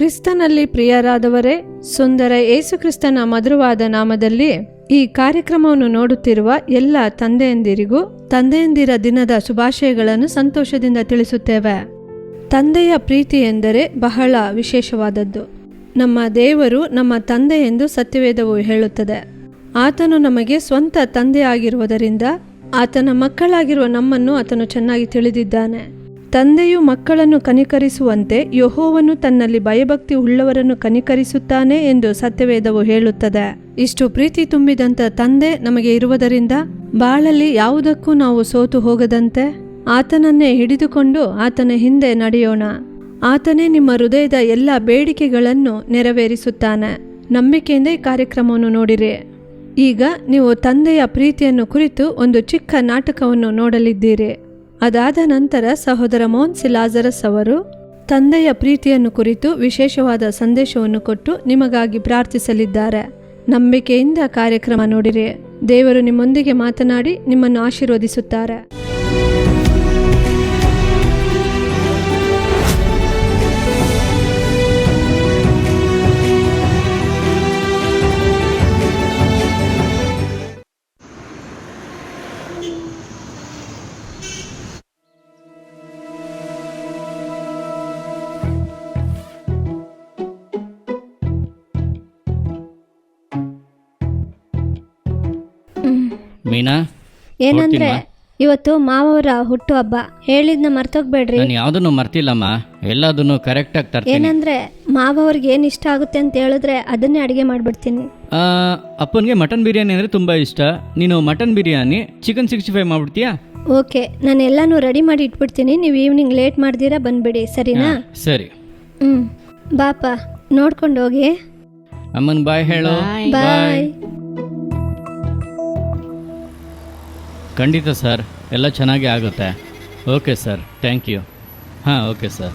ಕ್ರಿಸ್ತನಲ್ಲಿ ಪ್ರಿಯರಾದವರೇ, ಸುಂದರ ಯೇಸುಕ್ರಿಸ್ತನ ಮಧುರವಾದ ನಾಮದಲ್ಲಿ ಈ ಕಾರ್ಯಕ್ರಮವನ್ನು ನೋಡುತ್ತಿರುವ ಎಲ್ಲ ತಂದೆಯಂದಿರಿಗೂ ತಂದೆಯಂದಿರ ದಿನದ ಶುಭಾಶಯಗಳನ್ನು ಸಂತೋಷದಿಂದ ತಿಳಿಸುತ್ತೇವೆ. ತಂದೆಯ ಪ್ರೀತಿ ಎಂದರೆ ಬಹಳ ವಿಶೇಷವಾದದ್ದು. ನಮ್ಮ ದೇವರು ನಮ್ಮ ತಂದೆ ಎಂದು ಸತ್ಯವೇದವು ಹೇಳುತ್ತದೆ. ಆತನು ನಮಗೆ ಸ್ವಂತ ತಂದೆಯಾಗಿರುವುದರಿಂದ ಆತನ ಮಕ್ಕಳಾಗಿರುವ ನಮ್ಮನ್ನು ಆತನು ಚೆನ್ನಾಗಿ ತಿಳಿದಿದ್ದಾನೆ. ತಂದೆಯು ಮಕ್ಕಳನ್ನು ಕನಿಕರಿಸುವಂತೆ ಯೆಹೋವನು ತನ್ನಲ್ಲಿ ಭಯಭಕ್ತಿ ಉಳ್ಳವರನ್ನು ಕನಿಕರಿಸುತ್ತಾನೆ ಎಂದು ಸತ್ಯವೇದವು ಹೇಳುತ್ತದೆ. ಇಷ್ಟು ಪ್ರೀತಿ ತುಂಬಿದಂಥ ತಂದೆ ನಮಗೆ ಇರುವುದರಿಂದ ಬಾಳಲ್ಲಿ ಯಾವುದಕ್ಕೂ ನಾವು ಸೋತು ಹೋಗದಂತೆ ಆತನನ್ನೇ ಹಿಡಿದುಕೊಂಡು ಆತನ ಹಿಂದೆ ನಡೆಯೋಣ. ಆತನೇ ನಿಮ್ಮ ಹೃದಯದ ಎಲ್ಲ ಬೇಡಿಕೆಗಳನ್ನು ನೆರವೇರಿಸುತ್ತಾನೆ. ನಂಬಿಕೆಯಿಂದ ಈ ಕಾರ್ಯಕ್ರಮವನ್ನು ನೋಡಿರಿ. ಈಗ ನೀವು ತಂದೆಯ ಪ್ರೀತಿಯನ್ನು ಕುರಿತು ಒಂದು ಚಿಕ್ಕ ನಾಟಕವನ್ನು ನೋಡಲಿದ್ದೀರಿ. ಅದಾದ ನಂತರ ಸಹೋದರ ಮೋಹನ್ ಸಿ ಲಾಜರಸ್ ಅವರು ತಂದೆಯ ಪ್ರೀತಿಯನ್ನು ಕುರಿತು ವಿಶೇಷವಾದ ಸಂದೇಶವನ್ನು ಕೊಟ್ಟು ನಿಮಗಾಗಿ ಪ್ರಾರ್ಥಿಸಲಿದ್ದಾರೆ. ನಂಬಿಕೆಯಿಂದ ಕಾರ್ಯಕ್ರಮ ನೋಡಿರಿ. ದೇವರು ನಿಮ್ಮೊಂದಿಗೆ ಮಾತನಾಡಿ ನಿಮ್ಮನ್ನು ಆಶೀರ್ವದಿಸುತ್ತಾರೆ. ಮೀನಾ, ಏನಂದ್ರೆ ಇವತ್ತು ಮಾವವರ ಹುಟ್ಟು ಹಬ್ಬ. ಹೇಳಿದ್ನ ಮರ್ತೋಗ್ಬೇಡ್ರಿ. ನಾನು ಯಾವುದನ್ನು ಮರ್ತಿಲ್ಲಮ್ಮ, ಎಲ್ಲದನ್ನು ಕರೆಕ್ಟಾಗಿ ತರ್ತೀನಿ. ಏನಂದ್ರೆ ಮಾವವ್ರಿಗೆ ಏನ್ ಇಷ್ಟ ಆಗುತ್ತೆ ಅಂತ ಹೇಳಿದ್ರೆ ಅದನ್ನೇ ಅಡಿಗೆ ಮಾಡ್ಬಿಡ್ತೀನಿ. ಅಪ್ಪನಿಗೆ ಮಟನ್ ಬಿರಿಯಾನಿ ಅಂದರೆ ತುಂಬ ಇಷ್ಟ. ನೀನು ಮಟನ್ ಬಿರಿಯಾನಿ, ಚಿಕನ್ 65 ಮಾಡ್ಬಿಡ್ತೀಯಾ? ಓಕೆ, ನಾನು ಎಲ್ಲಾನು ರೆಡಿ ಮಾಡಿ ಇಟ್ಬಿಡ್ತೀನಿ. ನೀವು ಈವ್ನಿಂಗ್ ಲೇಟ್ ಮಾಡ್ದಿರಾ ಬಂದ್ಬಿಡಿ, ಸರಿನಾ? ಸರಿ. ಬಾಪ, ನೋಡ್ಕೊಂಡು ಹೋಗಿ. ಅಮ್ಮನ್ ಬಾಯ್ ಹೇಳು. ಬಾಯ್. ಖಂಡಿತ ಸರ್, ಎಲ್ಲ ಚೆನ್ನಾಗಿ ಆಗುತ್ತೆ. Okay sir, thank you. ಹಾಂ, ಓಕೆ ಸರ್.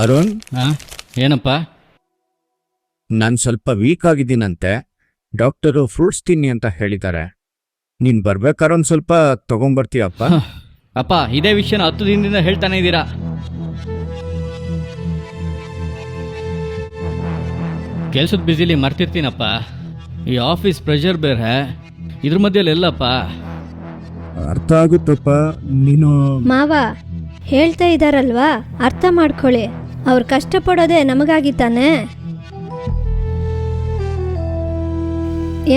ಅರುಣ್, ಏನಪ್ಪ? ನಾನು ಸ್ವಲ್ಪ ವೀಕ್ ಆಗಿದ್ದೀನಂತೆ. ಡಾಕ್ಟರು ಫ್ರೂಟ್ಸ್ ತಿನ್ನಿ ಅಂತ ಹೇಳಿದ್ದಾರೆ. ನೀನು ಬರ್ಬೇಕಾದ್ರೆ ಒಂದು ಸ್ವಲ್ಪ ತಗೊಂಬರ್ತೀಯಪ್ಪ? ಅಪ್ಪ, ಇದೇ ವಿಷಯನ 10 ದಿನದಿಂದ ಹೇಳ್ತಾನೆ ಇದ್ದೀರಾ. ಕೆಲ್ಸದ ಬ್ಯುಸಿಲಿ ಮರ್ತಿರ್ತೀನಪ್ಪ. ಈ ಆಫೀಸ್ ಪ್ರೆಷರ್ ಬೇರೆ, ಇದ್ರ ಮಧ್ಯದಲ್ಲಿ ಎಲ್ಲಪ್ಪ. ಅರ್ಥ ಆಗುತ್ತಪ್ಪ. ನೀನು ಮಾವ ಹೇಳ್ತಾ ಇದ್ದಾರಲ್ವಾ, ಅರ್ಥ ಮಾಡ್ಕೊಳ್ಳಿ. ಅವ್ರು ಕಷ್ಟಪಡೋದೇ ನಮಗಾಗಿ ತಾನೆ.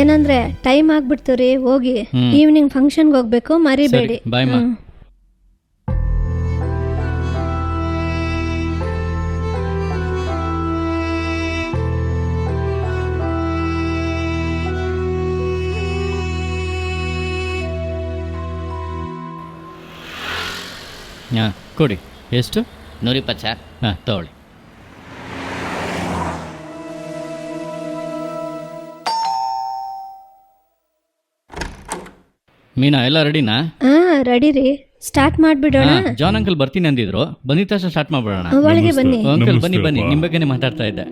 ಏನಂದ್ರೆ ಟೈಮ್ ಆಗ್ಬಿಡ್ತು ರೀ, ಹೋಗಿ. ಈವ್ನಿಂಗ್ ಫಂಕ್ಷನ್ಗೆ ಹೋಗ್ಬೇಕು, ಮರಿಬೇಡಿ. ಬಾಯ್ ಮಾ. ಹಾಂ, ಕೊಡಿ. ಎಷ್ಟು? 120 ಸರ್. ಹಾಂ, ತಗೊಳ್ಳಿ. ಮೀನಾ, ಎಲ್ಲ ರೆಡಿನಾ? ರೆಡಿ ರೀ, ಸ್ಟಾರ್ಟ್ ಮಾಡ್ಬಿಡೋಣ. ಜಾನ್ ಅಂಕಲ್ ಬರ್ತೀನಿ ಅಂದಿದ್ರು, ಬಂದಿದ ತಕ್ಷಣ ಸ್ಟಾರ್ಟ್ ಮಾಡ್ಬಿಡೋಣ. ಒಳಗೆ ಬನ್ನಿ ಅಂಕಲ್. ಬನ್ನಿ ಬನ್ನಿ, ನಿಮ್ಮ ಬಗ್ಗೆನೇ ಮಾತಾಡ್ತಾ ಇದ್ದೆ.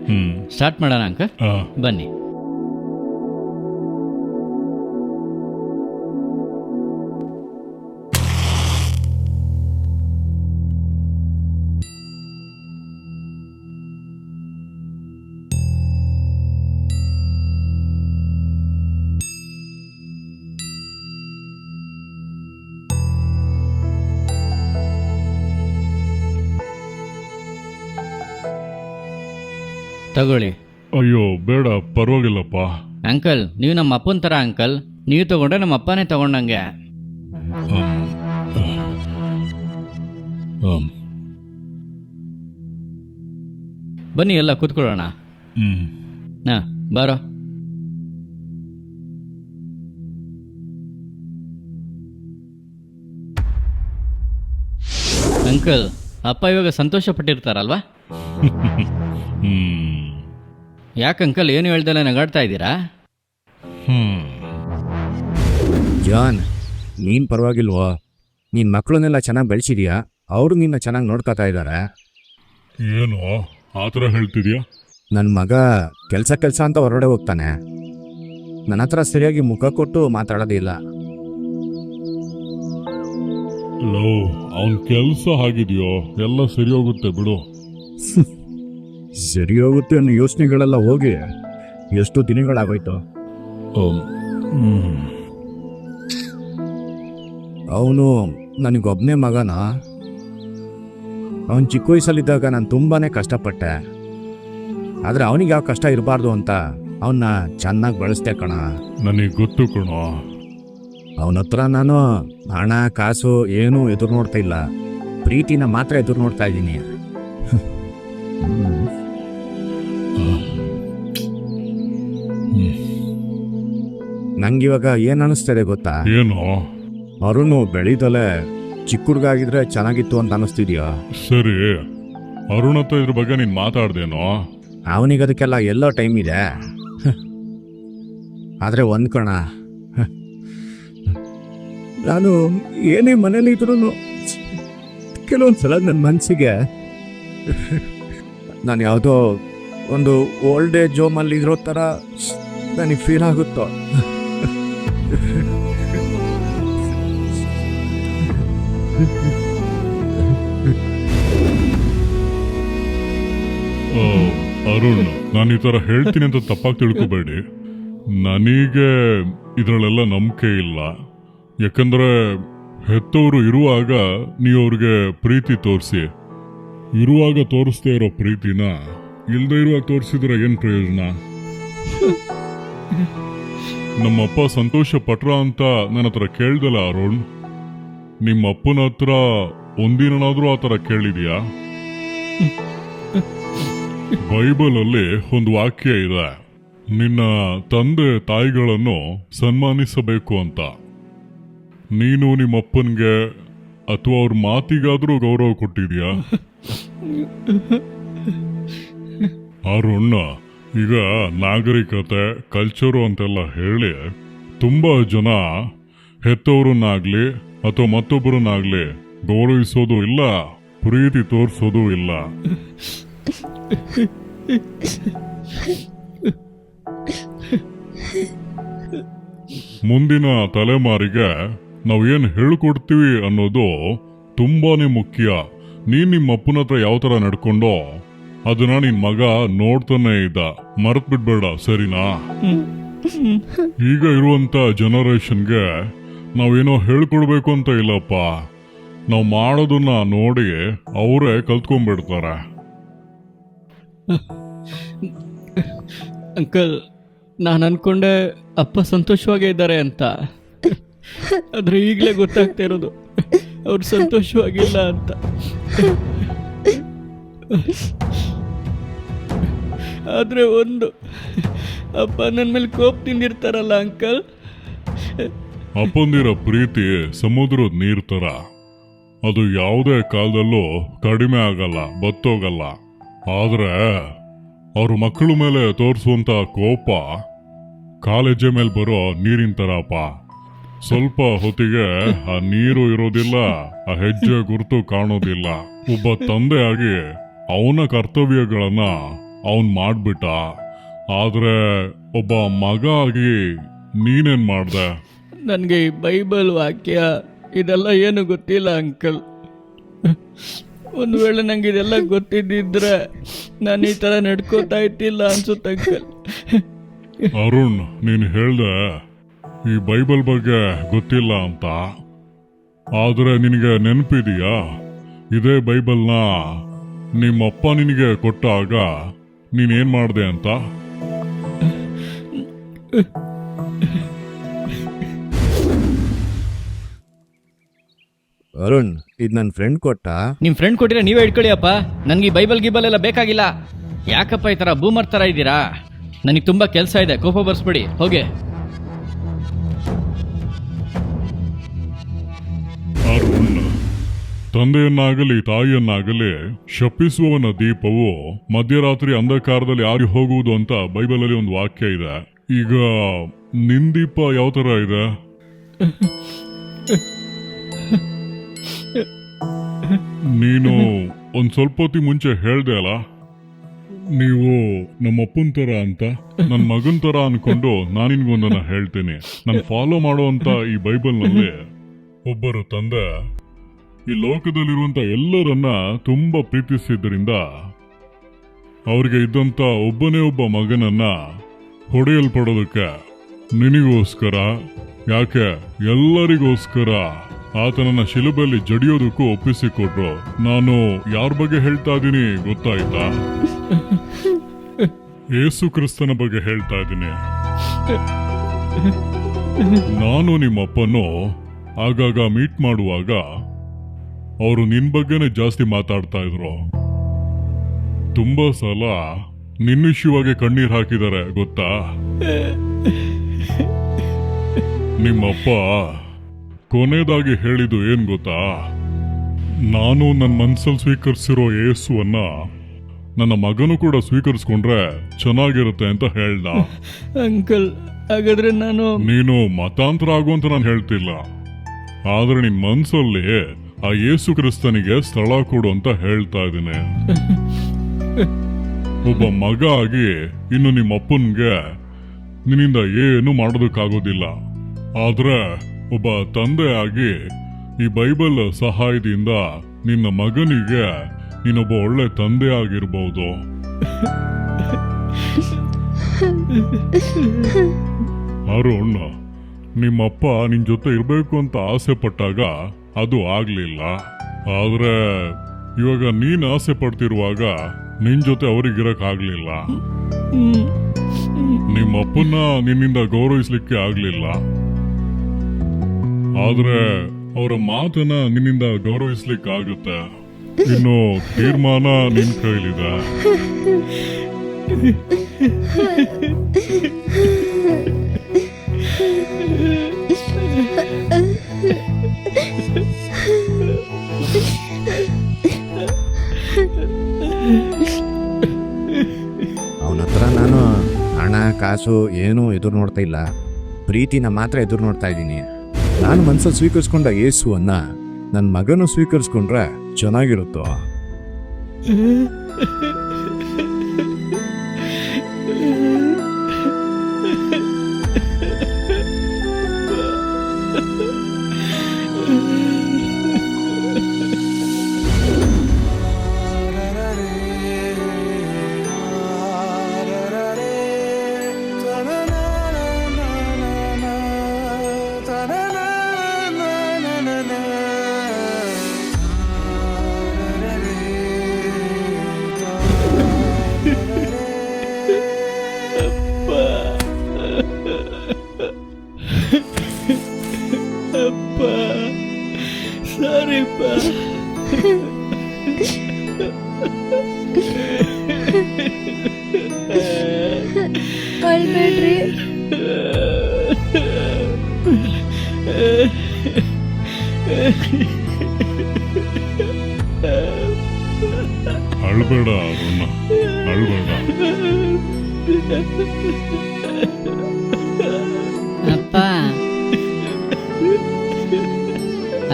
ಸ್ಟಾರ್ಟ್ ಮಾಡೋಣ ಅಂಕಲ್, ಬನ್ನಿ. ತಗೊಳ್ಳಿ. ಅಯ್ಯೋ ಬೇಡ, ಪರವಾಗಿಲ್ಲಪ್ಪ. ಅಂಕಲ್, ನೀವು ನಮ್ಮ ಅಪ್ಪನ ಥರ ಅಂಕಲ್. ನೀವು ತಗೊಂಡ್ರೆ ನಮ್ಮ ಅಪ್ಪನೇ ತಗೊಂಡಂಗೆ. ಬನ್ನಿ, ಎಲ್ಲ ಕೂತ್ಕೊಳ್ಳೋಣ. ಹಾಂ, ಬಾರೋ. ಅಂಕಲ್, ಅಪ್ಪ ಇವಾಗ ಸಂತೋಷ ಪಟ್ಟಿರ್ತಾರಲ್ವಾ? ಯಾಕಂಕಲ್, ಏನು ಹೇಳ್ದಲ್ಲ ನಗಾಡ್ತಾ ಇದ್ದೀರಾ? ಜಾನ್, ನೀನು ಪರವಾಗಿಲ್ವೋ? ನಿನ್ನ ಮಕ್ಕಳನ್ನೆಲ್ಲ ಚೆನ್ನಾಗಿ ಬೆಳೆಸಿದ್ಯಾ? ಅವರು ನಿನ್ನ ಚೆನ್ನಾಗಿ ನೋಡ್ಕೊತಾ ಇದ್ದಾರೆ. ಏನೋ ಆ ಥರ ಹೇಳ್ತಿದ್ಯಾ? ನನ್ನ ಮಗ ಕೆಲಸ ಅಂತ ಹೊರಗಡೆ ಹೋಗ್ತಾನೆ. ನನ್ನ ಹತ್ರ ಸರಿಯಾಗಿ ಮುಖ ಕೊಟ್ಟು ಮಾತಾಡೋದಿಲ್ಲ. ಲೋ ಅವನ್ ಕೆಲ್ಸ ಆಗಿದೆಯೋ ಎಲ್ಲ ಸರಿ ಹೋಗುತ್ತೆ ಬಿಡು. ಸರಿ ಹೋಗುತ್ತೆ ಅನ್ನೋ ಯೋಚನೆಗಳೆಲ್ಲ ಹೋಗಿ ಎಷ್ಟು ದಿನಗಳಾಗೋಯ್ತು. ಅವನು ನನಗೊಬ್ಬನೇ ಮಗನ. ಅವನು ಚಿಕ್ಕ ವಯಸ್ಸಲ್ಲಿದ್ದಾಗ ನಾನು ತುಂಬಾ ಕಷ್ಟಪಟ್ಟೆ. ಆದರೆ ಅವನಿಗೆ ಯಾವ ಕಷ್ಟ ಇರಬಾರ್ದು ಅಂತ ಅವನ್ನ ಚೆನ್ನಾಗಿ ಬೆಳೆಸ್ದೆ ಕಣ. ನನಗೆ ಗೊತ್ತು ಕಣೋ. ಅವನ ಹತ್ರ ನಾನು ಹಣ ಕಾಸು ಏನೂ ಎದುರು ನೋಡ್ತಾ ಇಲ್ಲ, ಪ್ರೀತಿನ ಮಾತ್ರ ಎದುರು ನೋಡ್ತಾ ಇದ್ದೀನಿ. ನಂಗಿವಾಗ ಏನು ಅನಿಸ್ತದೆ ಗೊತ್ತಾ? ಏನೋ ಅರುಣ್ ಬೆಳೀದಲೆ ಚಿಕ್ಕ ಹುಡುಗ ಆಗಿದ್ರೆ ಚೆನ್ನಾಗಿತ್ತು ಅಂತ ಅನಿಸ್ತಿದ್ಯಾ? ಸರಿ, ಅರುಣ್ ಹತ್ರ ಇದ್ರ ಬಗ್ಗೆ ನೀನ್ ಮಾತಾಡ್ದೇನೋ? ಅವನಿಗೆ ಅದಕ್ಕೆಲ್ಲ ಎಲ್ಲೋ ಟೈಮ್ ಇದೆ. ಆದರೆ ಒಂದು ಕಣ, ನಾನು ಏನೇ ಮನೇಲಿ ಇದ್ರೂ ಕೆಲವೊಂದ್ಸಲ ನನ್ನ ಮನಸ್ಸಿಗೆ ನಾನು ಯಾವುದೋ ಒಂದು ಓಲ್ಡ್ ಏಜ್ ಹೋಮಲ್ಲಿ ಇರೋ ಥರ ನನಗೆ ಫೀಲ್ ಆಗುತ್ತೋ. ಅರುಣ್, ನಾನು ಈ ಥರ ಹೇಳ್ತೀನಿ ಅಂತ ತಪ್ಪಾಗಿ ತಿಳ್ಕೊಬೇಡಿ. ನನಗೆ ಇದರಲ್ಲೆಲ್ಲ ನಂಬಿಕೆ ಇಲ್ಲ. ಯಾಕಂದ್ರೆ ಹೆತ್ತವರು ಇರುವಾಗ ನೀವು ಅವ್ರಿಗೆ ಪ್ರೀತಿ ತೋರಿಸಿ, ಇರುವಾಗ ತೋರಿಸ್ದೇ ಇರೋ ಪ್ರೀತಿನ ಇಲ್ದೇ ಇರುವಾಗ ತೋರಿಸಿದ್ರೆ ಏನು ಪ್ರಯೋಜನ? ನಮ್ಮಪ್ಪ ಸಂತೋಷ ಪಟ್ರ ಅಂತ ನನ್ನ ಹತ್ರ ಕೇಳ್ದಲ್ಲ ಅರುಣ್. ನಿಮ್ಮ ಅಪ್ಪನ ಹತ್ರ ಒಂದಿನಾದ್ರೂ ಆ ಥರ ಕೇಳಿದ್ಯಾ? ಬೈಬಲ್ ಅಲ್ಲಿ ಒಂದು ವಾಕ್ಯ ಇದೆ, ನಿನ್ನ ತಂದೆ ತಾಯಿಗಳನ್ನು ಸನ್ಮಾನಿಸಬೇಕು ಅಂತ. ನೀನು ನಿಮ್ಮ ಅಪ್ಪನಿಗೆ ಅಥವಾ ಅವ್ರ ಮಾತಿಗಾದ್ರೂ ಗೌರವ ಕೊಟ್ಟಿದ್ಯಾ? ಅರುಣ್, ಈಗ ನಾಗರಿಕತೆ ಕಲ್ಚರು ಅಂತೆಲ್ಲ ಹೇಳಿ ತುಂಬಾ ಜನ ಹೆತ್ತವ್ರನ್ನಾಗ್ಲಿ ಅಥವಾ ಮತ್ತೊಬ್ಬರನ್ನಾಗ್ಲಿ ಗೌರವಿಸೋದು ಇಲ್ಲ, ಪ್ರೀತಿ ತೋರಿಸೋದು ಇಲ್ಲ. ಮುಂದಿನ ತಲೆಮಾರಿಗೆ ನಾವು ಏನು ಹೇಳ್ಕೊಡ್ತೀವಿ ಅನ್ನೋದು ತುಂಬಾನೇ ಮುಖ್ಯ. ನೀನ್ ನಿಮ್ಮ ಅಪ್ಪನ ಹತ್ರ ಯಾವ ತರ ನಡ್ಕೊಂಡೋ ಅದನ್ನ ನಿನ್ ಮಗ ನೋಡ್ತಾನೆ ಇದ್ದ. ಮರ್ತ್ ಬಿಡ್ಬೇಡ, ಸರಿನಾ? ಈಗ ಇರುವಂತ ಜನರೇಷನ್ಗೆ ನಾವೇನೋ ಹೇಳ್ಕೊಡ್ಬೇಕು ಅಂತ ಇಲ್ಲಪ್ಪ, ನಾವು ಮಾಡೋದನ್ನ ನೋಡಿ ಅವರೇ ಕಲ್ತ್ಕೊಂಡ್ಬಿಡ್ತಾರೆ. ಅಂಕಲ್, ನಾನು ಅನ್ಕೊಂಡೆ ಅಪ್ಪ ಸಂತೋಷವಾಗೇ ಇದ್ದಾರೆ ಅಂತ. ಆದರೆ ಈಗಲೇ ಗೊತ್ತಾಗ್ತಾ ಇರೋದು ಅವ್ರು ಸಂತೋಷವಾಗಿಲ್ಲ ಅಂತ. ಆದರೆ ಒಂದು, ಅಪ್ಪ ನನ್ನ ಮೇಲೆ ಕೋಪದಿಂದಿರ್ತಾರಲ್ಲ ಅಂಕಲ್. ಅಪ್ಪಂದಿರ ಪ್ರೀತಿ ಸಮುದ್ರದ ನೀರ್ ತರ, ಅದು ಯಾವುದೇ ಕಾಲದಲ್ಲೂ ಕಡಿಮೆ ಆಗಲ್ಲ, ಬತ್ತೋಗಲ್ಲ. ಆದ್ರೆ ಅವ್ರ ಮಕ್ಕಳ ಮೇಲೆ ತೋರಿಸುವಂತ ಕೋಪ ಕಾಲೇಜೆ ಮೇಲೆ ಬರೋ ನೀರಿನ ತರಪ್ಪ. ಸ್ವಲ್ಪ ಹೊತ್ತಿಗೆ ಆ ನೀರು ಇರೋದಿಲ್ಲ, ಆ ಹೆಜ್ಜೆ ಗುರುತು ಕಾಣೋದಿಲ್ಲ. ಒಬ್ಬ ತಂದೆಯಾಗಿ ಅವನ ಕರ್ತವ್ಯಗಳನ್ನ ಅವನ್ ಮಾಡ್ಬಿಟ್ಟ. ಆದ್ರೆ ಒಬ್ಬ ಮಗ ಆಗಿ ನೀನೇನ್ ಮಾಡ್ದೆ? ನನಗೆ ಈ ಬೈಬಲ್ ವಾಕ್ಯ ಇದೆಲ್ಲ ಏನು ಗೊತ್ತಿಲ್ಲ ಅಂಕಲ್. ಒಂದು ವೇಳೆ ನಂಗೆ ಇದೆಲ್ಲ ಗೊತ್ತಿದ್ದಿದ್ರೆ ನಾನು ಈ ಥರ ನಡ್ಕೋತಾ ಇದ್ದಿಲ್ಲ ಅನ್ಸುತ್ತೆ ಅಂಕಲ್. ಅರುಣ್, ನೀನು ಹೇಳ್ದೆ ಈ ಬೈಬಲ್ ಬಗ್ಗೆ ಗೊತ್ತಿಲ್ಲ ಅಂತ. ಆದ್ರೆ ನಿನಗೆ ನೆನಪಿದೆಯಾ, ಇದೇ ಬೈಬಲ್ನ ನಿಮ್ಮಪ್ಪ ನಿನಗೆ ಕೊಟ್ಟಾಗ ನೀನೇನ್ ಮಾಡ್ದೆ ಅಂತ? ಅರುಣ್, ಇದು ನನ್ನ ಫ್ರೆಂಡ್ ಕೊಟ್ಟ. ನಿಮ್ಮ ಫ್ರೆಂಡ್ ಕೊಟ್ಟಿದ್ರೆ ನೀವೇ ಇಟ್ಕೊಳ್ಳಿಯಪ್ಪ. ನನಗೆ ಬೈಬಲ್ ಗಿಬಲ್ ಎಲ್ಲ ಬೇಕಾಗಿಲ್ಲ. ಯಾಕಪ್ಪ ಈ ಥರ ಬೂಮರ್ ಥರ ಇದ್ದೀರಾ? ನನಗೆ ತುಂಬ ಕೆಲಸ ಇದೆ, ಕೋಪ ಬರ್ಸ್ಬಿಡಿ, ಹೋಗಿ. ಅರುಣ್, ತಂದೆಯನ್ನಾಗಲಿ ತಾಯಿಯನ್ನಾಗಲಿ ಶಪಿಸುವವನ ದೀಪವು ಮಧ್ಯರಾತ್ರಿ ಅಂಧಕಾರದಲ್ಲಿ ಆರಿ ಹೋಗುವುದು ಅಂತ ಬೈಬಲಲ್ಲಿ ಒಂದು ವಾಕ್ಯ ಇದೆ. ಈಗ ನಿನ್ ದೀಪ ಯಾವ ತರ ಇದೆ? ನೀನು ಒಂದ್ ಸ್ವಲ್ಪ ಹೊತ್ತಿ ಮುಂಚೆ ಹೇಳ್ದೆ ಅಲ್ಲ, ನೀವು ನಮ್ಮಪ್ಪನ ಥರ ಅಂತ ನನ್ನ ಮಗನ ಥರ ಅನ್ಕೊಂಡು ನಾನಿನ್ಗೊಂದನ್ನ ಹೇಳ್ತೀನಿ. ನಾನು ಫಾಲೋ ಮಾಡುವಂತ ಈ ಬೈಬಲ್ನಲ್ಲಿ ಒಬ್ಬರು ತಂದೆ ಈ ಲೋಕದಲ್ಲಿರುವಂತ ಎಲ್ಲರನ್ನ ತುಂಬಾ ಪ್ರೀತಿಸಿದ್ದರಿಂದ ಅವ್ರಿಗೆ ಇದ್ದಂತ ಒಬ್ಬನೇ ಒಬ್ಬ ಮಗನನ್ನ ಹೊಡೆಯಲ್ಪಡೋದಕ್ಕೆ ನಿನಗೋಸ್ಕರ ಯಾಕೆ ಎಲ್ಲರಿಗೋಸ್ಕರ ಆತನನ್ನ ಶಿಲುಬೆಯಲ್ಲಿ ಜಡಿಯೋದಕ್ಕೂ ಒಪ್ಪಿಸಿಕೊಟ್ರು. ನಾನು ಯಾರ ಬಗ್ಗೆ ಹೇಳ್ತಾ ಇದ್ದೀನಿ ಗೊತ್ತಾಯ್ತಾ? ಯೇಸು ಕ್ರಿಸ್ತನ ಬಗ್ಗೆ ಹೇಳ್ತಾ ಇದ್ದೀನಿ. ನಾನು ನಿಮ್ಮಪ್ಪನ್ನು ಆಗಾಗ ಮೀಟ್ ಮಾಡುವಾಗ ಅವರು ನಿನ್ ಬಗ್ಗೆನೇ ಜಾಸ್ತಿ ಮಾತಾಡ್ತಾ ಇದ್ರು. ತುಂಬಾ ಸಲ ನಿನ್ನ ವಿಷಯವಾಗಿ ಕಣ್ಣೀರ್ ಹಾಕಿದ್ದಾರೆ ಗೊತ್ತಾ? ನಿಮ್ಮಪ್ಪ ಕೊನೆಯದಾಗಿ ಹೇಳಿದ್ದು ಏನ್ ಗೊತ್ತಾ? ನಾನು ನನ್ನ ಮನ್ಸಲ್ಲಿ ಸ್ವೀಕರಿಸಿರೋ ಯೇಸುವನ್ನ ನನ್ನ ಮಗನು ಕೂಡ ಸ್ವೀಕರಿಸ್ಕೊಂಡ್ರೆ ಚೆನ್ನಾಗಿರುತ್ತೆ ಅಂತ ಹೇಳ್ದ. ಅಂಕಲ್, ಹಾಗಾದ್ರೆ ನೀನು ಮತಾಂತರ ಆಗು ಅಂತ ನಾನು ಹೇಳ್ತಿಲ್ಲ, ಆದ್ರೆ ನಿನ್ ಮನ್ಸಲ್ಲಿ ಆ ಯೇಸು ಕ್ರಿಸ್ತನಿಗೆ ಸ್ಥಳ ಕೊಡು ಅಂತ ಹೇಳ್ತಾ ಇದ್ದೀನಿ. ಒಬ್ಬ ಮಗ ಆಗಿ ಇನ್ನು ನಿಮ್ಮ ಅಪ್ಪನ್ಗೆ ನಿನ್ನಿಂದ ಏನು ಮಾಡೋದಕ್ಕಾಗೋದಿಲ್ಲ. ಆದ್ರೆ ಒಬ್ಬ ತಂದೆ ಆಗಿ ಈ ಬೈಬಲ್ ಸಹಾಯದಿಂದ ನಿನ್ನ ಮಗನಿಗೆ ನೀನೊಬ್ಬ ಒಳ್ಳೆ ತಂದೆ ಆಗಿರ್ಬಹುದು. ಅರುಣ್, ನಿಮ್ಮಪ್ಪ ನಿನ್ ಜೊತೆ ಇರ್ಬೇಕು ಅಂತ ಆಸೆ ಪಟ್ಟಾಗ ಅದು ಆಗ್ಲಿಲ್ಲ. ಆದ್ರೆ ಇವಾಗ ನೀನ್ ಆಸೆ ಪಡ್ತಿರುವಾಗ ನಿನ್ ಜೊತೆ ಅವ್ರಿಗಿರಕ್ ಆಗ್ಲಿಲ್ಲ. ನಿಮ್ಮಪ್ಪನ್ನ ನಿನ್ನಿಂದ ಗೌರವಿಸ್ಲಿಕ್ಕೆ ಆಗ್ಲಿಲ್ಲ, ಆದ್ರೆ ಅವರ ಮಾತನ್ನ ನಿನ್ನಿಂದ ಗೌರವಿಸ್ಲಿಕ್ಕೆ ಆಗುತ್ತೆ. ಇನ್ನು ತೀರ್ಮಾನ ನಿನ್ ಕೈಲಿದೆ. ಅವನ ಹತ್ರ ನಾನು ಹಣ ಕಾಸು ಏನೂ ಎದುರು ನೋಡ್ತಾ ಇಲ್ಲ, ಪ್ರೀತಿನ ಮಾತ್ರ ಎದುರು ನೋಡ್ತಾ ಇದ್ದೀನಿ. ನಾನು ಮನಸ್ಸಲ್ಲಿ ಸ್ವೀಕರಿಸ್ಕೊಂಡ ಯೇಸುವನ್ನ ನನ್ನ ಮಗನು ಸ್ವೀಕರಿಸ್ಕೊಂಡ್ರೆ ಚೆನ್ನಾಗಿರುತ್ತೋ. ಅಪ್ಪ, ಸಾರಿಪ್ಪ. ಅಳ್ಬೇಡ್ರಿ. ಅಳ್ಬೇಡ ಅರುಣ, ಅಳ್ಬೇಡ. ಅಪ್ಪ,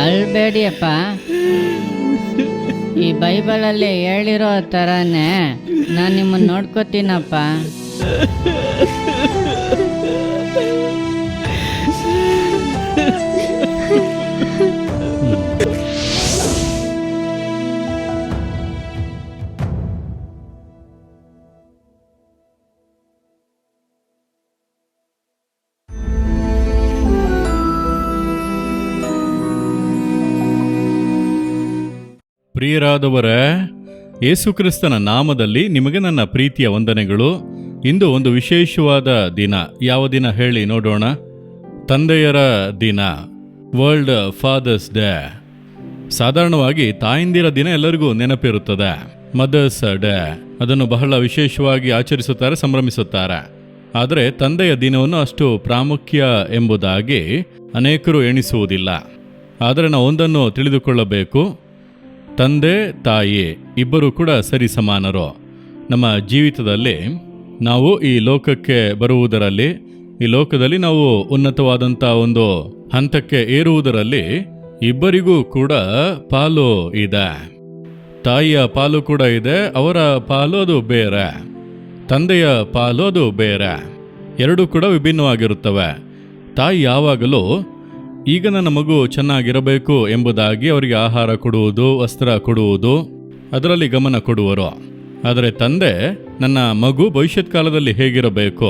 ಅಳ್ಬೇಡಿ ಅಪ್ಪ. ಈ ಬೈಬಲಲ್ಲಿ ಹೇಳಿರೋ ಥರನೇ ನಾನು ನಿಮ್ಮನ್ನು ನೋಡ್ಕೋತೀನಪ್ಪ. ಪ್ರಿಯರಾದವರೇ, ಯೇಸುಕ್ರಿಸ್ತನ ನಾಮದಲ್ಲಿ ನಿಮಗೆ ನನ್ನ ಪ್ರೀತಿಯ ವಂದನೆಗಳು. ಇಂದು ಒಂದು ವಿಶೇಷವಾದ ದಿನ. ಯಾವ ದಿನ ಹೇಳಿ ನೋಡೋಣ? ತಂದೆಯರ ದಿನ, ವರ್ಲ್ಡ್ ಫಾದರ್ಸ್ ಡೇ. ಸಾಧಾರಣವಾಗಿ ತಾಯಂದಿರ ದಿನ ಎಲ್ಲರಿಗೂ ನೆನಪಿರುತ್ತದೆ, ಮದರ್ಸ್ ಡೇ. ಅದನ್ನು ಬಹಳ ವಿಶೇಷವಾಗಿ ಆಚರಿಸುತ್ತಾರೆ, ಸಂಭ್ರಮಿಸುತ್ತಾರೆ. ಆದರೆ ತಂದೆಯ ದಿನವನ್ನು ಅಷ್ಟು ಪ್ರಾಮುಖ್ಯ ಎಂಬುದಾಗಿ ಅನೇಕರು ಎಣಿಸುವುದಿಲ್ಲ. ಆದರೆ ನಾವು ಒಂದನ್ನು ತಿಳಿದುಕೊಳ್ಳಬೇಕು, ತಂದೆ ತಾಯಿ ಇಬ್ಬರು ಕೂಡ ಸರಿ ಸಮಾನರು. ನಮ್ಮ ಜೀವಿತದಲ್ಲಿ ನಾವು ಈ ಲೋಕಕ್ಕೆ ಬರುವುದರಲ್ಲಿ, ಈ ಲೋಕದಲ್ಲಿ ನಾವು ಉನ್ನತವಾದಂಥ ಒಂದು ಹಂತಕ್ಕೆ ಏರುವುದರಲ್ಲಿ ಇಬ್ಬರಿಗೂ ಕೂಡ ಪಾಲು ಇದೆ. ತಾಯಿಯ ಪಾಲು ಕೂಡ ಇದೆ, ಅವರ ಪಾಲು ಅದು ಬೇರೆ, ತಂದೆಯ ಪಾಲು ಅದು ಬೇರೆ, ಎರಡೂ ಕೂಡ ವಿಭಿನ್ನವಾಗಿರುತ್ತವೆ. ತಾಯಿ ಯಾವಾಗಲೂ ಈಗ ನನ್ನ ಮಗು ಚೆನ್ನಾಗಿರಬೇಕು ಎಂಬುದಾಗಿ ಅವರಿಗೆ ಆಹಾರ ಕೊಡುವುದು, ವಸ್ತ್ರ ಕೊಡುವುದು, ಅದರಲ್ಲಿ ಗಮನ ಕೊಡುವರು. ಆದರೆ ತಂದೆ ನನ್ನ ಮಗು ಭವಿಷ್ಯತ್ ಕಾಲದಲ್ಲಿ ಹೇಗಿರಬೇಕು,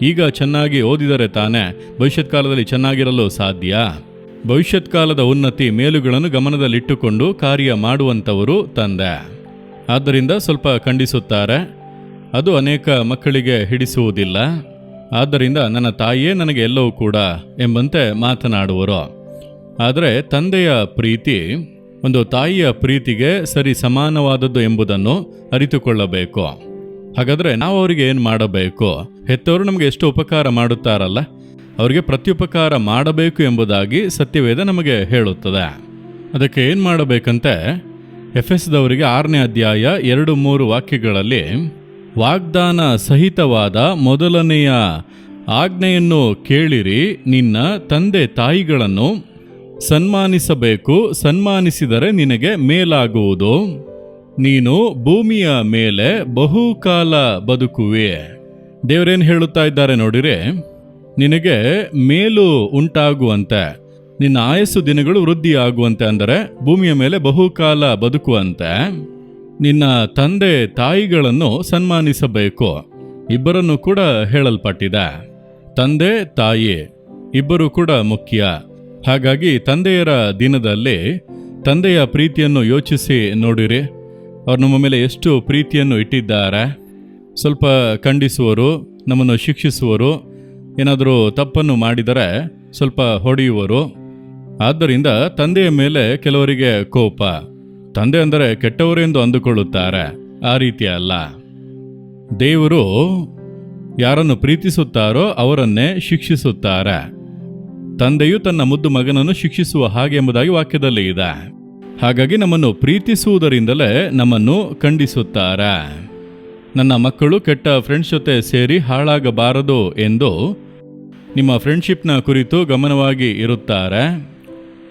ಈಗ ಚೆನ್ನಾಗಿ ಓದಿದರೆ ತಾನೇ ಭವಿಷ್ಯತ್ ಕಾಲದಲ್ಲಿ ಚೆನ್ನಾಗಿರಲು ಸಾಧ್ಯ. ಭವಿಷ್ಯತ್ ಕಾಲದ ಉನ್ನತಿ ಮೇಲುಗಳನ್ನು ಗಮನದಲ್ಲಿಟ್ಟುಕೊಂಡು ಕಾರ್ಯ ಮಾಡುವಂಥವರು ತಂದೆ. ಆದ್ದರಿಂದ ಸ್ವಲ್ಪ ಖಂಡಿಸುತ್ತಾರೆ, ಅದು ಅನೇಕ ಮಕ್ಕಳಿಗೆ ಹಿಡಿಸುವುದಿಲ್ಲ. ಆದ್ದರಿಂದ ನನ್ನ ತಾಯಿಯೇ ನನಗೆ ಎಲ್ಲವೂ ಕೂಡ ಎಂಬಂತೆ ಮಾತನಾಡುವರು. ಆದರೆ ತಂದೆಯ ಪ್ರೀತಿ ಒಂದು ತಾಯಿಯ ಪ್ರೀತಿಗೆ ಸರಿ ಸಮಾನವಾದದ್ದು ಎಂಬುದನ್ನು ಅರಿತುಕೊಳ್ಳಬೇಕು. ಹಾಗಾದರೆ ನಾವು ಅವರಿಗೆ ಏನು ಮಾಡಬೇಕು? ಹೆತ್ತವರು ನಮಗೆ ಎಷ್ಟು ಉಪಕಾರ ಮಾಡುತ್ತಾರಲ್ಲ, ಅವರಿಗೆ ಪ್ರತ್ಯುಪಕಾರ ಮಾಡಬೇಕು ಎಂಬುದಾಗಿ ಸತ್ಯವೇದ ನಮಗೆ ಹೇಳುತ್ತದೆ. ಅದಕ್ಕೆ ಏನು ಮಾಡಬೇಕಂತೆ ಎಫೆಸದವರಿಗೆ 6ನೇ ಅಧ್ಯಾಯ 2-3 ವಾಕ್ಯಗಳಲ್ಲಿ ವಾಗ್ದಾನ ಸಹಿತವಾದ ಮೊದಲನೆಯ ಆಜ್ಞೆಯನ್ನು ಕೇಳಿರಿ, ನಿನ್ನ ತಂದೆ ತಾಯಿಗಳನ್ನು ಸನ್ಮಾನಿಸಬೇಕು, ಸನ್ಮಾನಿಸಿದರೆ ನಿನಗೆ ಮೇಲಾಗುವುದು, ನೀನು ಭೂಮಿಯ ಮೇಲೆ ಬಹುಕಾಲ ಬದುಕುವೆ. ದೇವರೇನು ಹೇಳುತ್ತಾ ಇದ್ದಾರೆ ನೋಡಿರಿ, ನಿನಗೆ ಮೇಲು ಉಂಟಾಗುವಂತೆ, ನಿನ್ನ ಆಯಸ್ಸು ದಿನಗಳು ವೃದ್ಧಿಯಾಗುವಂತೆ, ಅಂದರೆ ಭೂಮಿಯ ಮೇಲೆ ಬಹುಕಾಲ ಬದುಕುವಂತೆ ನಿನ್ನ ತಂದೆ ತಾಯಿಗಳನ್ನು ಸನ್ಮಾನಿಸಬೇಕು. ಇಬ್ಬರನ್ನು ಕೂಡ ಹೇಳಲ್ಪಟ್ಟಿದೆ. ತಂದೆ ತಾಯಿ ಇಬ್ಬರು ಕೂಡ ಮುಖ್ಯ. ಹಾಗಾಗಿ ತಂದೆಯರ ದಿನದಲ್ಲಿ ತಂದೆಯ ಪ್ರೀತಿಯನ್ನು ಯೋಚಿಸಿ ನೋಡಿರಿ. ಅವರು ನಮ್ಮ ಮೇಲೆ ಎಷ್ಟು ಪ್ರೀತಿಯನ್ನು ಇಟ್ಟಿದ್ದಾರೆ. ಸ್ವಲ್ಪ ಖಂಡಿಸುವರು, ನಮ್ಮನ್ನು ಶಿಕ್ಷಿಸುವರು, ಏನಾದರೂ ತಪ್ಪನ್ನು ಮಾಡಿದರೆ ಸ್ವಲ್ಪ ಹೊಡೆಯುವರು. ಆದ್ದರಿಂದ ತಂದೆಯ ಮೇಲೆ ಕೆಲವರಿಗೆ ಕೋಪ. ತಂದೆ ಅಂದರೆ ಕೆಟ್ಟವರು ಎಂದು ಅಂದುಕೊಳ್ಳುತ್ತಾರೆ. ಆ ರೀತಿ ಅಲ್ಲ. ದೇವರು ಯಾರನ್ನು ಪ್ರೀತಿಸುತ್ತಾರೋ ಅವರನ್ನೇ ಶಿಕ್ಷಿಸುತ್ತಾರೆ. ತಂದೆಯು ತನ್ನ ಮುದ್ದು ಮಗನನ್ನು ಶಿಕ್ಷಿಸುವ ಹಾಗೆ ಎಂಬುದಾಗಿ ವಾಕ್ಯದಲ್ಲಿ ಇದೆ. ಹಾಗಾಗಿ ನಮ್ಮನ್ನು ಪ್ರೀತಿಸುವುದರಿಂದಲೇ ನಮ್ಮನ್ನು ಖಂಡಿಸುತ್ತಾರೆ. ನನ್ನ ಮಕ್ಕಳು ಕೆಟ್ಟ ಫ್ರೆಂಡ್ಸ್ ಜೊತೆ ಸೇರಿ ಹಾಳಾಗಬಾರದು ಎಂದು ನಿಮ್ಮ ಫ್ರೆಂಡ್ಶಿಪ್ನ ಕುರಿತು ಗಮನವಾಗಿ ಇರುತ್ತಾರೆ.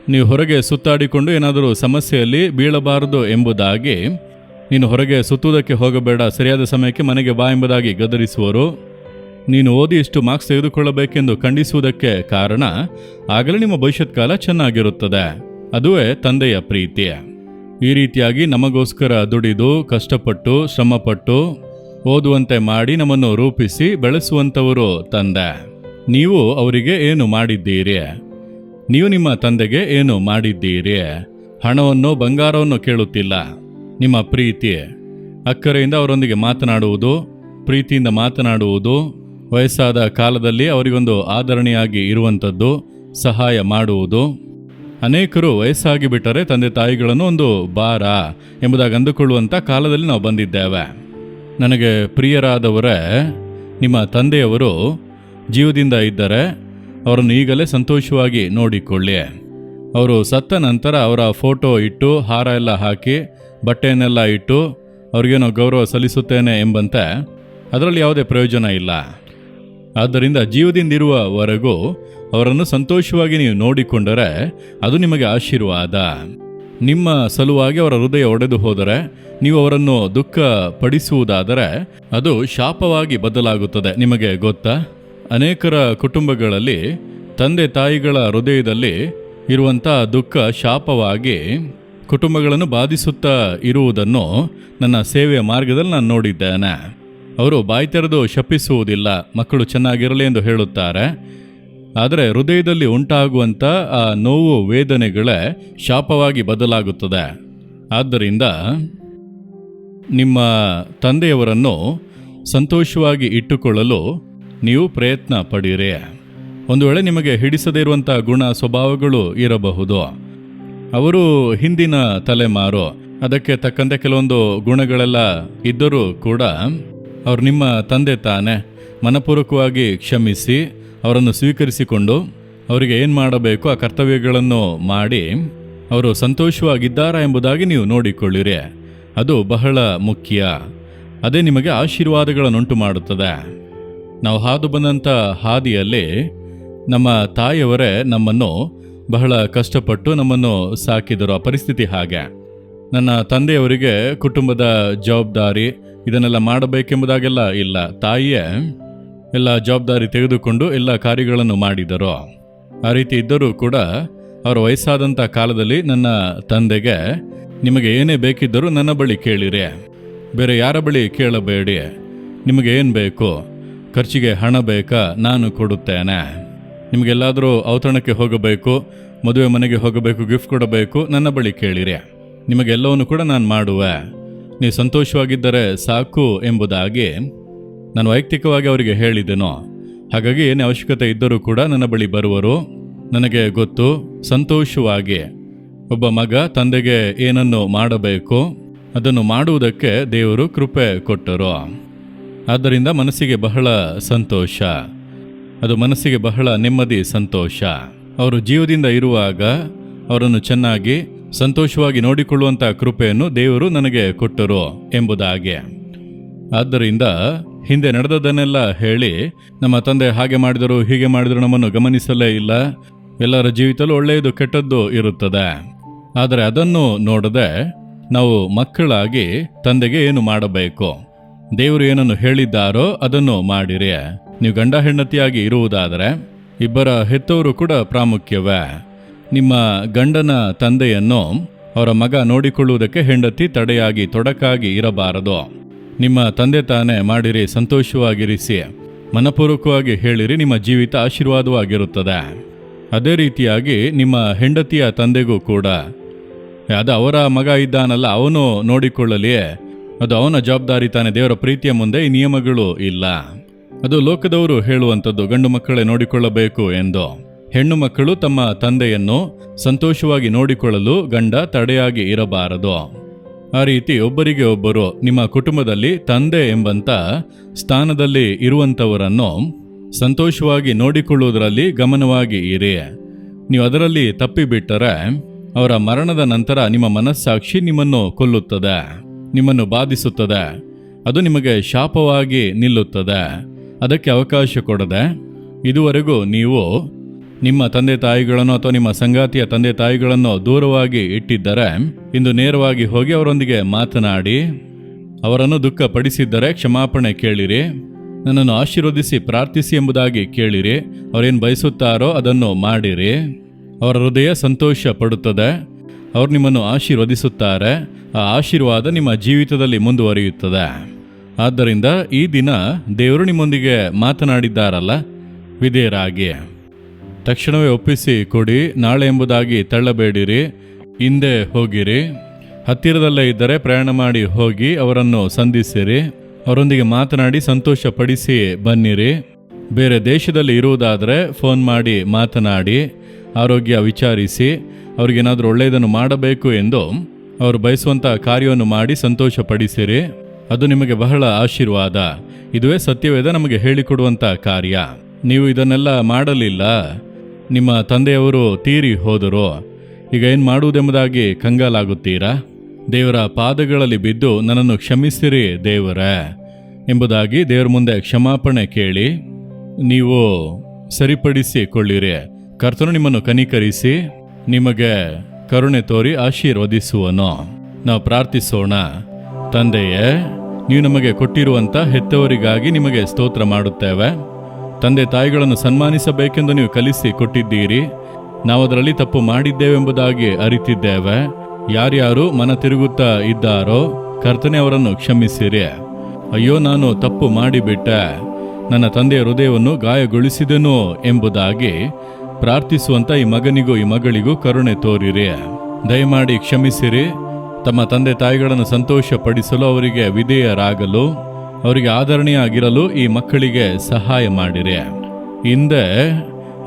ನೀವು ಹೊರಗೆ ಸುತ್ತಾಡಿಕೊಂಡು ಏನಾದರೂ ಸಮಸ್ಯೆಯಲ್ಲಿ ಬೀಳಬಾರದು ಎಂಬುದಾಗಿ, ನೀನು ಹೊರಗೆ ಸುತ್ತುವುದಕ್ಕೆ ಹೋಗಬೇಡ, ಸರಿಯಾದ ಸಮಯಕ್ಕೆ ಮನೆಗೆ ಬಾ ಎಂಬುದಾಗಿ ಗದರಿಸುವರು. ನೀನು ಓದಿ ಇಷ್ಟು ಮಾರ್ಕ್ಸ್ ತೆಗೆದುಕೊಳ್ಳಬೇಕೆಂದು ಖಂಡಿಸುವುದಕ್ಕೆ ಕಾರಣ, ಆಗಲೇ ನಿಮ್ಮ ಭವಿಷ್ಯತ್ ಕಾಲ ಚೆನ್ನಾಗಿರುತ್ತದೆ. ಅದುವೇ ತಂದೆಯ ಪ್ರೀತಿ. ಈ ರೀತಿಯಾಗಿ ನಮಗೋಸ್ಕರ ದುಡಿದು ಕಷ್ಟಪಟ್ಟು ಶ್ರಮಪಟ್ಟು ಓದುವಂತೆ ಮಾಡಿ ನಮ್ಮನ್ನು ರೂಪಿಸಿ ಬೆಳೆಸುವಂಥವರು ತಂದೆ. ನೀವು ಅವರಿಗೆ ಏನು ಮಾಡಿದ್ದೀರಿ? ನೀವು ನಿಮ್ಮ ತಂದೆಗೆ ಏನು ಮಾಡಿದ್ದೀರಿ? ಹಣವನ್ನು ಬಂಗಾರವನ್ನು ಕೇಳುತ್ತಿಲ್ಲ. ನಿಮ್ಮ ಪ್ರೀತಿ, ಅಕ್ಕರೆಯಿಂದ ಅವರೊಂದಿಗೆ ಮಾತನಾಡುವುದು, ಪ್ರೀತಿಯಿಂದ ಮಾತನಾಡುವುದು, ವಯಸ್ಸಾದ ಕಾಲದಲ್ಲಿ ಅವರಿಗೊಂದು ಆದರಣೆಯಾಗಿ ಇರುವಂಥದ್ದು, ಸಹಾಯ ಮಾಡುವುದು. ಅನೇಕರು ವಯಸ್ಸಾಗಿ ಬಿಟ್ಟರೆ ತಂದೆ ತಾಯಿಗಳನ್ನು ಒಂದು ಭಾರ ಎಂಬುದಾಗಿ ಅಂದುಕೊಳ್ಳುವಂಥ ಕಾಲದಲ್ಲಿ ನಾವು ಬಂದಿದ್ದೇವೆ. ನನಗೆ ಪ್ರಿಯರಾದವರೇ, ನಿಮ್ಮ ತಂದೆಯವರು ಜೀವದಿಂದ ಇದ್ದರೆ ಅವರನ್ನು ಈಗಲೇ ಸಂತೋಷವಾಗಿ ನೋಡಿಕೊಳ್ಳಿ. ಅವರು ಸತ್ತ ನಂತರ ಅವರ ಫೋಟೋ ಇಟ್ಟು, ಹಾರ ಎಲ್ಲ ಹಾಕಿ, ಬಟ್ಟೆಯನ್ನೆಲ್ಲ ಇಟ್ಟು ಅವ್ರಿಗೇನೋ ಗೌರವ ಸಲ್ಲಿಸುತ್ತೇನೆ ಎಂಬಂತೆ ಅದರಲ್ಲಿ ಯಾವುದೇ ಪ್ರಯೋಜನ ಇಲ್ಲ. ಆದ್ದರಿಂದ ಜೀವದಿಂದಿರುವವರೆಗೂ ಅವರನ್ನು ಸಂತೋಷವಾಗಿ ನೀವು ನೋಡಿಕೊಂಡರೆ ಅದು ನಿಮಗೆ ಆಶೀರ್ವಾದ. ನಿಮ್ಮ ಸಲುವಾಗಿ ಅವರ ಹೃದಯ ಒಡೆದು ಹೋದರೆ, ನೀವು ಅವರನ್ನು ದುಃಖ ಪಡಿಸುವುದಾದರೆ ಅದು ಶಾಪವಾಗಿ ಬದಲಾಗುತ್ತದೆ. ನಿಮಗೆ ಗೊತ್ತಾ? ಅನೇಕರ ಕುಟುಂಬಗಳಲ್ಲಿ ತಂದೆ ತಾಯಿಗಳ ಹೃದಯದಲ್ಲಿ ಇರುವಂಥ ದುಃಖ ಶಾಪವಾಗಿ ಕುಟುಂಬಗಳನ್ನು ಬಾಧಿಸುತ್ತಾ ಇರುವುದನ್ನು ನನ್ನ ಸೇವೆಯ ಮಾರ್ಗದಲ್ಲಿ ನಾನು ನೋಡಿದ್ದೇನೆ. ಅವರು ಬಾಯಿ ತೆರೆದು ಶಪಿಸುವುದಿಲ್ಲ, ಮಕ್ಕಳು ಚೆನ್ನಾಗಿರಲಿ ಎಂದು ಹೇಳುತ್ತಾರೆ. ಆದರೆ ಹೃದಯದಲ್ಲಿ ಉಂಟಾಗುವಂಥ ಆ ನೋವು ವೇದನೆಗಳೇ ಶಾಪವಾಗಿ ಬದಲಾಗುತ್ತದೆ. ಆದ್ದರಿಂದ ನಿಮ್ಮ ತಂದೆಯವರನ್ನು ಸಂತೋಷವಾಗಿ ಇಟ್ಟುಕೊಳ್ಳಲು ನೀವು ಪ್ರಯತ್ನ ಪಡಿರಿ. ಒಂದು ವೇಳೆ ನಿಮಗೆ ಹಿಡಿಸದೇ ಇರುವಂಥ ಗುಣ ಸ್ವಭಾವಗಳು ಇರಬಹುದು. ಅವರು ಹಿಂದಿನ ತಲೆಮಾರು, ಅದಕ್ಕೆ ತಕ್ಕಂತೆ ಕೆಲವೊಂದು ಗುಣಗಳೆಲ್ಲ ಇದ್ದರೂ ಕೂಡ ಅವರು ನಿಮ್ಮ ತಂದೆ ತಾನೇ. ಮನಪೂರ್ವಕವಾಗಿ ಕ್ಷಮಿಸಿ ಅವರನ್ನು ಸ್ವೀಕರಿಸಿಕೊಂಡು ಅವರಿಗೆ ಏನು ಮಾಡಬೇಕು ಆ ಕರ್ತವ್ಯಗಳನ್ನು ಮಾಡಿ ಅವರು ಸಂತೋಷವಾಗಿದ್ದಾರಾ ಎಂಬುದಾಗಿ ನೀವು ನೋಡಿಕೊಳ್ಳಿರಿ. ಅದು ಬಹಳ ಮುಖ್ಯ. ಅದೇ ನಿಮಗೆ ಆಶೀರ್ವಾದಗಳನ್ನುಂಟು ಮಾಡುತ್ತದೆ. ನಾವು ಹಾದು ಬಂದಂಥ ಹಾದಿಯಲ್ಲಿ ನಮ್ಮ ತಾಯಿಯವರೇ ನಮ್ಮನ್ನು ಬಹಳ ಕಷ್ಟಪಟ್ಟು ನಮ್ಮನ್ನು ಸಾಕಿದರು. ಆ ಪರಿಸ್ಥಿತಿ ಹಾಗೆ. ನನ್ನ ತಂದೆಯವರಿಗೆ ಕುಟುಂಬದ ಜವಾಬ್ದಾರಿ ಇದನ್ನೆಲ್ಲ ಮಾಡಬೇಕೆಂಬುದಾಗೆಲ್ಲ ಇಲ್ಲ. ತಾಯಿಯೇ ಎಲ್ಲ ಜವಾಬ್ದಾರಿ ತೆಗೆದುಕೊಂಡು ಎಲ್ಲ ಕಾರ್ಯಗಳನ್ನು ಮಾಡಿದರು. ಆ ರೀತಿ ಇದ್ದರೂ ಕೂಡ ಅವರ ವಯಸ್ಸಾದಂಥ ಕಾಲದಲ್ಲಿ ನನ್ನ ತಂದೆಗೆ ನಿಮಗೆ ಏನೇ ಬೇಕಿದ್ದರೂ ನನ್ನ ಬಳಿ ಕೇಳಿರಿ, ಬೇರೆ ಯಾರ ಬಳಿ ಕೇಳಬೇಡಿ. ನಿಮಗೆ ಏನು ಬೇಕು, ಖರ್ಚಿಗೆ ಹಣ ಬೇಕಾ, ನಾನು ಕೊಡುತ್ತೇನೆ. ನಿಮಗೆಲ್ಲಾದರೂ ಔತಣಕ್ಕೆ ಹೋಗಬೇಕು, ಮದುವೆ ಮನೆಗೆ ಹೋಗಬೇಕು, ಗಿಫ್ಟ್ ಕೊಡಬೇಕು, ನನ್ನ ಬಳಿ ಕೇಳಿರಿ. ನಿಮಗೆಲ್ಲವನ್ನು ಕೂಡ ನಾನು ಮಾಡುವೆ. ನೀವು ಸಂತೋಷವಾಗಿದ್ದರೆ ಸಾಕು ಎಂಬುದಾಗಿ ನಾನು ವೈಯಕ್ತಿಕವಾಗಿ ಅವರಿಗೆ ಹೇಳಿದೆನು. ಹಾಗಾಗಿ ಏನೇ ಅವಶ್ಯಕತೆ ಇದ್ದರೂ ಕೂಡ ನನ್ನ ಬಳಿ ಬರುವರು. ನನಗೆ ಗೊತ್ತು, ಸಂತೋಷವಾಗಿ ಒಬ್ಬ ಮಗ ತಂದೆಗೆ ಏನನ್ನು ಮಾಡಬೇಕು ಅದನ್ನು ಮಾಡುವುದಕ್ಕೆ ದೇವರು ಕೃಪೆ ಕೊಟ್ಟರು. ಆದ್ದರಿಂದ ಮನಸ್ಸಿಗೆ ಬಹಳ ಸಂತೋಷ, ಅದು ಮನಸ್ಸಿಗೆ ಬಹಳ ನೆಮ್ಮದಿ, ಸಂತೋಷ. ಅವರು ಜೀವದಿಂದ ಇರುವಾಗ ಅವರನ್ನು ಚೆನ್ನಾಗಿ ಸಂತೋಷವಾಗಿ ನೋಡಿಕೊಳ್ಳುವಂಥ ಕೃಪೆಯನ್ನು ದೇವರು ನನಗೆ ಕೊಟ್ಟರು ಎಂಬುದಾಗಿ. ಆದ್ದರಿಂದ ಹಿಂದೆ ನಡೆದದ್ದನ್ನೆಲ್ಲ ಹೇಳಿ, ನಮ್ಮ ತಂದೆ ಹಾಗೆ ಮಾಡಿದರು ಹೀಗೆ ಮಾಡಿದರು, ನಮ್ಮನ್ನು ಗಮನಿಸಲೇ ಇಲ್ಲ. ಎಲ್ಲರ ಜೀವಿತಲ್ಲೂ ಒಳ್ಳೆಯದು ಕೆಟ್ಟದ್ದು ಇರುತ್ತದೆ. ಆದರೆ ಅದನ್ನು ನೋಡದೆ ನಾವು ಮಕ್ಕಳಾಗಿ ತಂದೆಗೆ ಏನು ಮಾಡಬೇಕು, ದೇವರು ಏನನ್ನು ಹೇಳಿದ್ದಾರೋ ಅದನ್ನು ಮಾಡಿರಿ. ನೀವು ಗಂಡ ಹೆಂಡತಿಯಾಗಿ ಇರುವುದಾದರೆ ಇಬ್ಬರ ಹೆತ್ತವರು ಕೂಡ ಪ್ರಾಮುಖ್ಯವೇ. ನಿಮ್ಮ ಗಂಡನ ತಂದೆಯನ್ನು ಅವರ ಮಗ ನೋಡಿಕೊಳ್ಳುವುದಕ್ಕೆ ಹೆಂಡತಿ ತಡೆಯಾಗಿ ತೊಡಕಾಗಿ ಇರಬಾರದು. ನಿಮ್ಮ ತಂದೆ ತಾನೇ ಮಾಡಿರಿ, ಸಂತೋಷವಾಗಿರಿಸಿ, ಮನಪೂರ್ವಕವಾಗಿ ಹೇಳಿರಿ, ನಿಮ್ಮ ಜೀವಿತ ಆಶೀರ್ವಾದವಾಗಿರುತ್ತದೆ. ಅದೇ ರೀತಿಯಾಗಿ ನಿಮ್ಮ ಹೆಂಡತಿಯ ತಂದೆಗೂ ಕೂಡ ಅದು ಅವರ ಮಗ ಇದ್ದಾನಲ್ಲ, ಅವನು ನೋಡಿಕೊಳ್ಳಲಿ, ಅದು ಅವನ ಜವಾಬ್ದಾರಿ ತಾನೆ. ದೇವರ ಪ್ರೀತಿಯ ಮುಂದೆ ಈ ನಿಯಮಗಳು ಇಲ್ಲ. ಅದು ಲೋಕದವರು ಹೇಳುವಂಥದ್ದು, ಗಂಡು ಮಕ್ಕಳೇ ನೋಡಿಕೊಳ್ಳಬೇಕು ಎಂದು. ಹೆಣ್ಣು ಮಕ್ಕಳು ತಮ್ಮ ತಂದೆಯನ್ನು ಸಂತೋಷವಾಗಿ ನೋಡಿಕೊಳ್ಳಲು ಗಂಡ ತಡೆಯಾಗಿ ಇರಬಾರದು. ಆ ರೀತಿ ಒಬ್ಬರಿಗೆ ಒಬ್ಬರು ನಿಮ್ಮ ಕುಟುಂಬದಲ್ಲಿ ತಂದೆ ಎಂಬಂಥ ಸ್ಥಾನದಲ್ಲಿ ಇರುವಂಥವರನ್ನು ಸಂತೋಷವಾಗಿ ನೋಡಿಕೊಳ್ಳುವುದರಲ್ಲಿ ಗಮನವಾಗಿ ಇರಿ. ನೀವು ಅದರಲ್ಲಿ ತಪ್ಪಿಬಿಟ್ಟರೆ ಅವರ ಮರಣದ ನಂತರ ನಿಮ್ಮ ಮನಸ್ಸಾಕ್ಷಿ ನಿಮ್ಮನ್ನು ಕೊಲ್ಲುತ್ತದೆ, ನಿಮ್ಮನ್ನು ಬಾಧಿಸುತ್ತದೆ. ಅದು ನಿಮಗೆ ಶಾಪವಾಗಿ ನಿಲ್ಲುತ್ತದೆ. ಅದಕ್ಕೆ ಅವಕಾಶ ಕೊಡದೆ ಇದುವರೆಗೂ ನೀವು ನಿಮ್ಮ ತಂದೆ ತಾಯಿಗಳನ್ನು ಅಥವಾ ನಿಮ್ಮ ಸಂಗಾತಿಯ ತಂದೆ ತಾಯಿಗಳನ್ನು ದೂರವಾಗಿ ಇಟ್ಟಿದ್ದರೆ, ಇಂದು ನೇರವಾಗಿ ಹೋಗಿ ಅವರೊಂದಿಗೆ ಮಾತನಾಡಿ ಅವರನ್ನು ದುಃಖಪಡಿಸಿದ್ದರೆ ಕ್ಷಮಾಪಣೆ ಕೇಳಿರಿ. ನನ್ನನ್ನು ಆಶೀರ್ವದಿಸಿ ಪ್ರಾರ್ಥಿಸಿ ಎಂಬುದಾಗಿ ಕೇಳಿರಿ. ಅವರೇನು ಬಯಸುತ್ತಾರೋ ಅದನ್ನು ಮಾಡಿರಿ. ಅವರ ಹೃದಯ ಸಂತೋಷ ಪಡುತ್ತದೆ. ಅವರು ನಿಮ್ಮನ್ನು ಆಶೀರ್ವದಿಸುತ್ತಾರೆ. ಆ ಆಶೀರ್ವಾದ ನಿಮ್ಮ ಜೀವಿತದಲ್ಲಿ ಮುಂದುವರಿಯುತ್ತದೆ. ಆದ್ದರಿಂದ ಈ ದಿನ ದೇವರು ನಿಮ್ಮೊಂದಿಗೆ ಮಾತನಾಡಿದ್ದಾರಲ್ಲ, ವಿಧೇಯರಾಗಿ ತಕ್ಷಣವೇ ಒಪ್ಪಿಸಿ ಕೊಡಿ. ನಾಳೆ ಎಂಬುದಾಗಿ ತಳ್ಳಬೇಡಿರಿ, ಹಿಂದೆ ಹೋಗಿರಿ. ಹತ್ತಿರದಲ್ಲೇ ಇದ್ದರೆ ಪ್ರಯಾಣ ಮಾಡಿ ಹೋಗಿ ಅವರನ್ನು ಸಂಧಿಸಿರಿ, ಅವರೊಂದಿಗೆ ಮಾತನಾಡಿ ಸಂತೋಷ ಪಡಿಸಿ ಬನ್ನಿರಿ. ಬೇರೆ ದೇಶದಲ್ಲಿ ಇರುವುದಾದರೆ ಫೋನ್ ಮಾಡಿ ಮಾತನಾಡಿ ಆರೋಗ್ಯ ವಿಚಾರಿಸಿ ಅವ್ರಿಗೇನಾದರೂ ಒಳ್ಳೆಯದನ್ನು ಮಾಡಬೇಕು ಎಂದು ಅವರು ಬಯಸುವಂಥ ಕಾರ್ಯವನ್ನು ಮಾಡಿ ಸಂತೋಷ ಪಡಿಸಿರಿ. ಅದು ನಿಮಗೆ ಬಹಳ ಆಶೀರ್ವಾದ. ಇದುವೇ ಸತ್ಯವೇದ ನಮಗೆ ಹೇಳಿಕೊಡುವಂಥ ಕಾರ್ಯ. ನೀವು ಇದನ್ನೆಲ್ಲ ಮಾಡಲಿಲ್ಲ, ನಿಮ್ಮ ತಂದೆಯವರು ತೀರಿ ಹೋದರು, ಈಗ ಏನು ಮಾಡುವುದೆಂಬುದಾಗಿ ಕಂಗಾಲಾಗುತ್ತೀರಾ? ದೇವರ ಪಾದಗಳಲ್ಲಿ ಬಿದ್ದು ನನ್ನನ್ನು ಕ್ಷಮಿಸಿರಿ ದೇವರೇ ಎಂಬುದಾಗಿ ದೇವರ ಮುಂದೆ ಕ್ಷಮಾಪಣೆ ಕೇಳಿ ನೀವು ಸರಿಪಡಿಸಿಕೊಳ್ಳಿರಿ. ಕರ್ತನು ನಿಮ್ಮನ್ನು ಕನಿಕರಿಸಿ ನಿಮಗೆ ಕರುಣೆ ತೋರಿ ಆಶೀರ್ವದಿಸುವನು. ನಾವು ಪ್ರಾರ್ಥಿಸೋಣ. ತಂದೆಯೇ, ನೀವು ನಮಗೆ ಕೊಟ್ಟಿರುವಂಥ ಹೆತ್ತವರಿಗಾಗಿ ನಿಮಗೆ ಸ್ತೋತ್ರ ಮಾಡುತ್ತೇವೆ. ತಂದೆ ತಾಯಿಗಳನ್ನು ಸನ್ಮಾನಿಸಬೇಕೆಂದು ನೀವು ಕಲಿಸಿ ಕೊಟ್ಟಿದ್ದೀರಿ. ನಾವು ಅದರಲ್ಲಿ ತಪ್ಪು ಮಾಡಿದ್ದೇವೆಂಬುದಾಗಿ ಅರಿತಿದ್ದೇವೆ. ಯಾರ್ಯಾರು ಮನ ತಿರುಗುತ್ತಾ ಇದ್ದಾರೋ ಕರ್ತನೆ ಅವರನ್ನು ಕ್ಷಮಿಸಿರಿ. ಅಯ್ಯೋ, ನಾನು ತಪ್ಪು ಮಾಡಿಬಿಟ್ಟೆ, ನನ್ನ ತಂದೆಯ ಹೃದಯವನ್ನು ಗಾಯಗೊಳಿಸಿದೆನು ಎಂಬುದಾಗಿ ಪ್ರಾರ್ಥಿಸುವಂಥ ಈ ಮಗನಿಗೂ ಈ ಮಗಳಿಗೂ ಕರುಣೆ ತೋರಿರಿ. ದಯಮಾಡಿ ಕ್ಷಮಿಸಿರಿ. ತಮ್ಮ ತಂದೆ ತಾಯಿಗಳನ್ನು ಸಂತೋಷಪಡಿಸಲು, ಅವರಿಗೆ ವಿಧೇಯರಾಗಲು, ಅವರಿಗೆ ಆದರಣೀಯರಾಗಿರಲು ಈ ಮಕ್ಕಳಿಗೆ ಸಹಾಯ ಮಾಡಿರಿ. ಹಿಂದೆ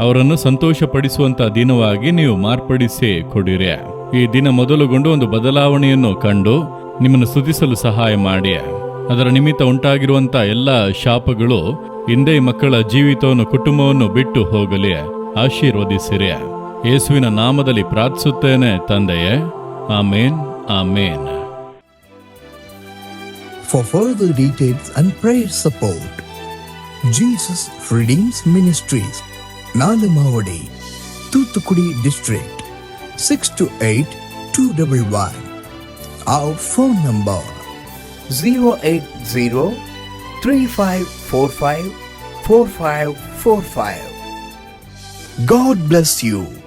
ಅವರನ್ನು ಸಂತೋಷಪಡಿಸುವಂಥ ದಿನವಾಗಿ ನೀವು ಮಾರ್ಪಡಿಸಿ ಕೊಡಿರಿ. ಈ ದಿನ ಮೊದಲುಗೊಂಡು ಒಂದು ಬದಲಾವಣೆಯನ್ನು ಕಂಡು ನಿಮ್ಮನ್ನು ಸ್ತುತಿಸಲು ಸಹಾಯ ಮಾಡಿ. ಅದರ ನಿಮಿತ್ತ ಉಂಟಾಗಿರುವಂಥ ಎಲ್ಲ ಶಾಪಗಳು ಹಿಂದೆ ಮಕ್ಕಳ ಜೀವಿತವನ್ನು, ಕುಟುಂಬವನ್ನು ಬಿಟ್ಟು ಹೋಗಲಿ. ಆಶೀರ್ವದಿಸಿರಿ. ಯೇಸುವಿನ ನಾಮದಲ್ಲಿ ಪ್ರಾರ್ಥಿಸುತ್ತೇನೆ ತಂದೆಯೇ. ಆಮೇನ್, ಆಮೇನ್. For further details and prayer support, Jesus Redeems Ministries, Nalamavadi, Thuthukudi District, 628-211. Our phone number 080-3545-4545. God bless you.